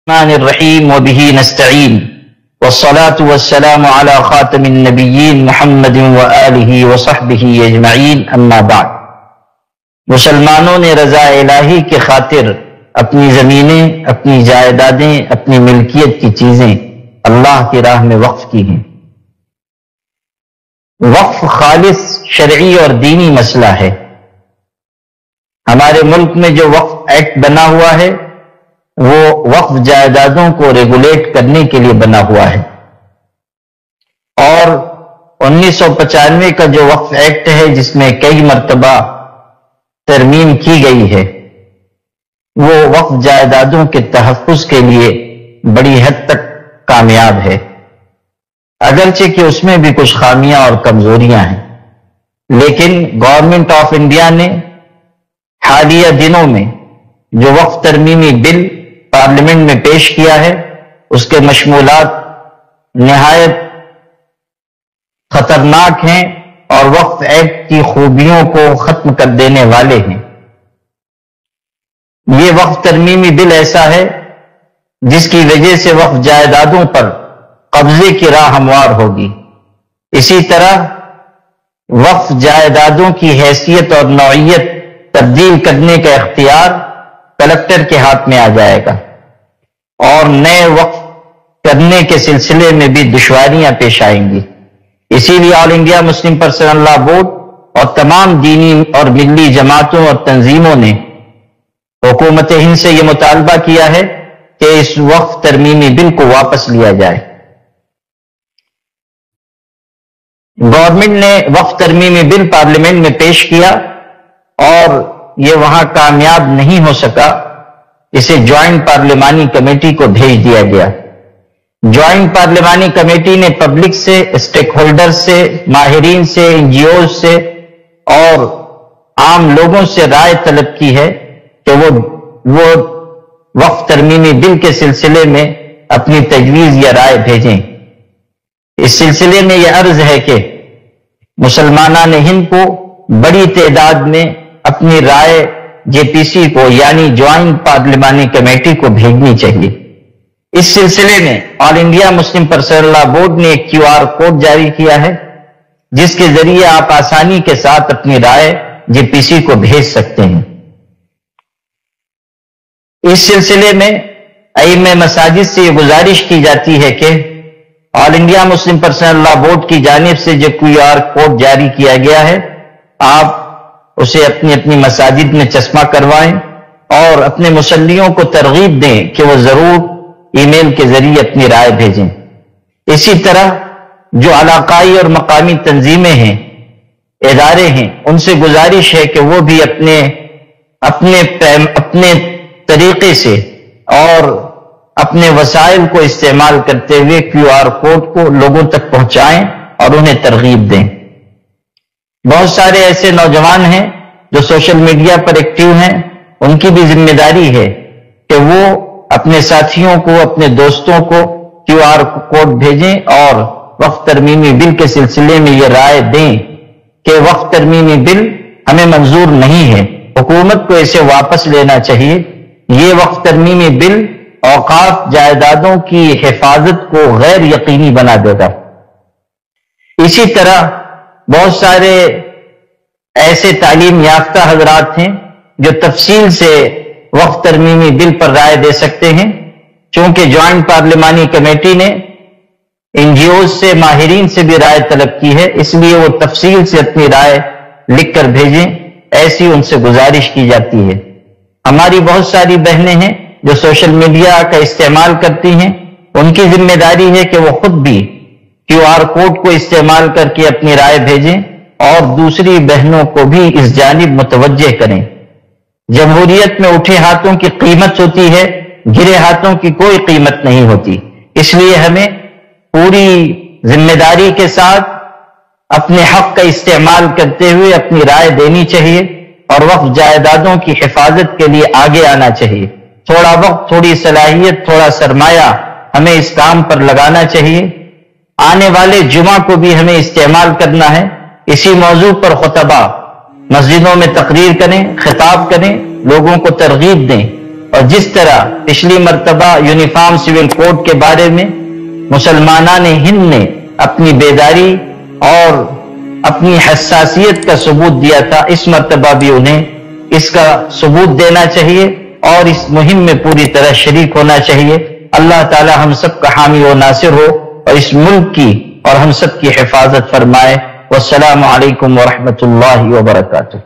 الرحمن الرحیم وبہ نستعین والصلاة والسلام علی خاتم النبیین محمد وآلہ وصحبہ اجمعین اما بعد۔ مسلمانوں نے رضا الہی کی خاطر اپنی زمینیں، اپنی جائیدادیں، اپنی ملکیت کی چیزیں اللہ کی راہ میں وقف کی ہیں۔ وقف خالص شرعی اور دینی مسئلہ ہے۔ ہمارے ملک میں جو وقف ایکٹ بنا ہوا ہے وہ وقف جائیدادوں کو ریگولیٹ کرنے کے لیے بنا ہوا ہے، اور 1995 کا جو وقف ایکٹ ہے جس میں کئی مرتبہ ترمیم کی گئی ہے، وہ وقف جائیدادوں کے تحفظ کے لیے بڑی حد تک کامیاب ہے، اگرچہ کہ اس میں بھی کچھ خامیاں اور کمزوریاں ہیں۔ لیکن گورنمنٹ آف انڈیا نے حالیہ دنوں میں جو وقف ترمیمی بل پارلیمنٹ میں پیش کیا ہے، اس کے مشمولات نہایت خطرناک ہیں اور وقف ایکٹ کی خوبیوں کو ختم کر دینے والے ہیں۔ یہ وقف ترمیمی بل ایسا ہے جس کی وجہ سے وقف جائیدادوں پر قبضے کی راہ ہموار ہوگی۔ اسی طرح وقف جائیدادوں کی حیثیت اور نوعیت تبدیل کرنے کا اختیار کلکٹر کے ہاتھ میں آ جائے گا، اور نئے وقف کرنے کے سلسلے میں بھی دشواریاں پیش آئیں گی۔ اسی لیے آل انڈیا مسلم پرسنل لا بورڈ اور تمام دینی اور ملی جماعتوں اور تنظیموں نے حکومت ہند سے یہ مطالبہ کیا ہے کہ اس وقف ترمیمی بل کو واپس لیا جائے۔ گورنمنٹ نے وقف ترمیمی بل پارلیمنٹ میں پیش کیا اور یہ وہاں کامیاب نہیں ہو سکا، اسے جوائنٹ پارلیمانی کمیٹی کو بھیج دیا گیا۔ جوائنٹ پارلیمانی کمیٹی نے پبلک سے، اسٹیک ہولڈر سے، ماہرین سے، این جی اوز سے اور عام لوگوں سے رائے طلب کی ہے کہ وہ وقف ترمیمی بل کے سلسلے میں اپنی تجویز یا رائے بھیجیں۔ اس سلسلے میں یہ عرض ہے کہ مسلمانان ہند کو بڑی تعداد میں اپنی رائے جے پی سی کو یعنی جوائنٹ پارلیمانی کمیٹی کو بھیجنی چاہیے۔ اس سلسلے میں آل انڈیا مسلم پرسنل لا بورڈ نے ایک کیو آر کوڈ جاری کیا ہے جس کے ذریعے آپ آسانی کے ساتھ اپنی رائے جے پی سی کو بھیج سکتے ہیں۔ اس سلسلے میں ائمہ مساجد سے یہ گزارش کی جاتی ہے کہ آل انڈیا مسلم پرسنل لا بورڈ کی جانب سے جو کیو آر کوڈ جاری کیا گیا ہے، آپ اسے اپنی اپنی مساجد میں چسپاں کروائیں اور اپنے مصلیوں کو ترغیب دیں کہ وہ ضرور ای میل کے ذریعے اپنی رائے بھیجیں۔ اسی طرح جو علاقائی اور مقامی تنظیمیں ہیں، ادارے ہیں، ان سے گزارش ہے کہ وہ بھی اپنے طریقے سے اور اپنے وسائل کو استعمال کرتے ہوئے کیو آر کوڈ کو لوگوں تک پہنچائیں اور انہیں ترغیب دیں۔ بہت سارے ایسے نوجوان ہیں جو سوشل میڈیا پر ایکٹیو ہیں، ان کی بھی ذمہ داری ہے کہ وہ اپنے ساتھیوں کو، اپنے دوستوں کو کیو آر کوڈ بھیجیں اور وقف ترمیمی بل کے سلسلے میں یہ رائے دیں کہ وقف ترمیمی بل ہمیں منظور نہیں ہے، حکومت کو اسے واپس لینا چاہیے۔ یہ وقف ترمیمی بل اوقاف جائیدادوں کی حفاظت کو غیر یقینی بنا دے گا۔ اسی طرح بہت سارے ایسے تعلیم یافتہ حضرات ہیں جو تفصیل سے وقف ترمیمی بل پر رائے دے سکتے ہیں۔ چونکہ جوائنٹ پارلیمانی کمیٹی نے این جی اوز سے، ماہرین سے بھی رائے طلب کی ہے، اس لیے وہ تفصیل سے اپنی رائے لکھ کر بھیجیں، ایسی ان سے گزارش کی جاتی ہے۔ ہماری بہت ساری بہنیں ہیں جو سوشل میڈیا کا استعمال کرتی ہیں، ان کی ذمہ داری ہے کہ وہ خود بھی کیو آر کوڈ کو استعمال کر کے اپنی رائے بھیجیں اور دوسری بہنوں کو بھی اس جانب متوجہ کریں۔ جمہوریت میں اٹھے ہاتھوں کی قیمت ہوتی ہے، گرے ہاتھوں کی کوئی قیمت نہیں ہوتی، اس لیے ہمیں پوری ذمہ داری کے ساتھ اپنے حق کا استعمال کرتے ہوئے اپنی رائے دینی چاہیے اور وقف جائیدادوں کی حفاظت کے لیے آگے آنا چاہیے۔ تھوڑا وقت، تھوڑی صلاحیت، تھوڑا سرمایہ ہمیں اس کام پر لگانا چاہیے۔ آنے والے جمعہ کو بھی ہمیں استعمال کرنا ہے۔ اسی موضوع پر خطبہ مسجدوں میں تقریر کریں، خطاب کریں، لوگوں کو ترغیب دیں اور جس طرح پچھلی مرتبہ یونیفارم سول کوڈ کے بارے میں مسلمانان ہند نے اپنی بیداری اور اپنی حساسیت کا ثبوت دیا تھا، اس مرتبہ بھی انہیں اس کا ثبوت دینا چاہیے اور اس مہم میں پوری طرح شریک ہونا چاہیے۔ اللہ تعالی ہم سب کا حامی و ناصر ہو اور اس ملک کی اور ہم سب کی حفاظت فرمائے۔ والسلام علیکم ورحمۃ اللہ وبرکاتہ۔